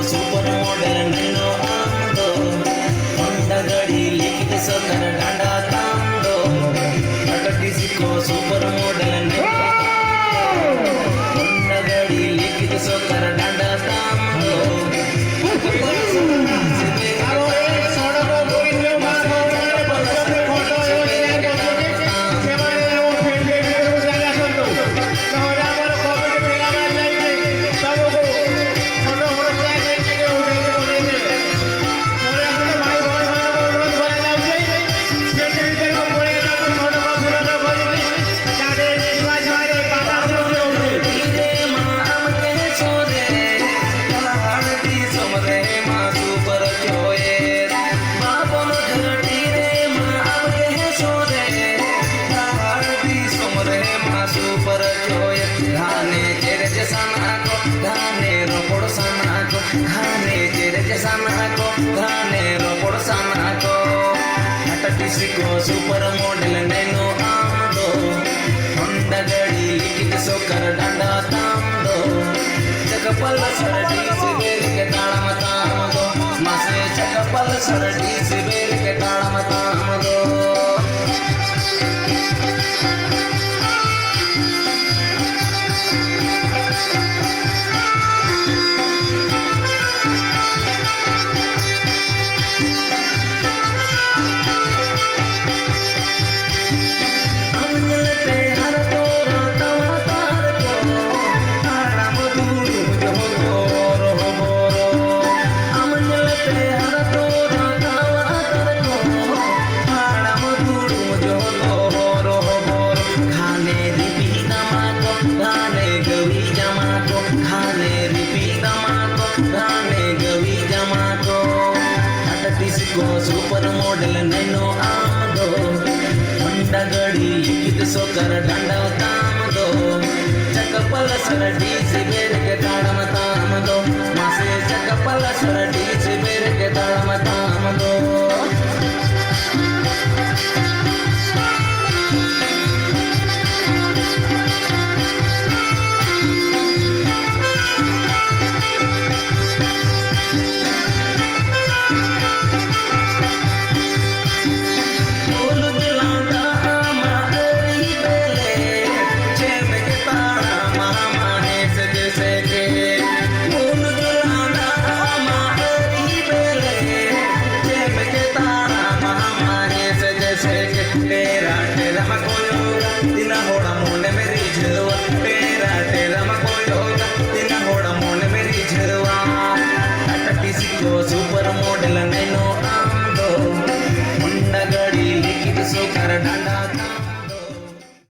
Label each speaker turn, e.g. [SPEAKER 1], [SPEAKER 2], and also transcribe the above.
[SPEAKER 1] super model nano आंदो Honda गाड़ी लिखित सोकर डांडा तांदो अटटी सिको सुपर मॉडल नैनो होंडा गाड़ी लिखित सोकर डांडा तांदो सुपर जोय धाने तेरे जैसा नाको धाने रोपड़ सानाको धाने तेरे जैसा नाको धाने रोपड़ सानाको अटटी सिको सुपर मॉडल नैनो आंदो होंडा गाड़ी लिखित सोकर डांडा तांदो चकपल सरडी से बेल के ताड़ा मतामदो मासे चकपल सरडी से बेल के ताड़ा मतामदो सुपर मॉडल नैनो आंदो होंडा गाड़ी लिखित सोकर डांडा तांदो चकपल सरडी से बेर के ताड़म तामदो मासे चकपल सरडी से बेर के ताड़म तामदो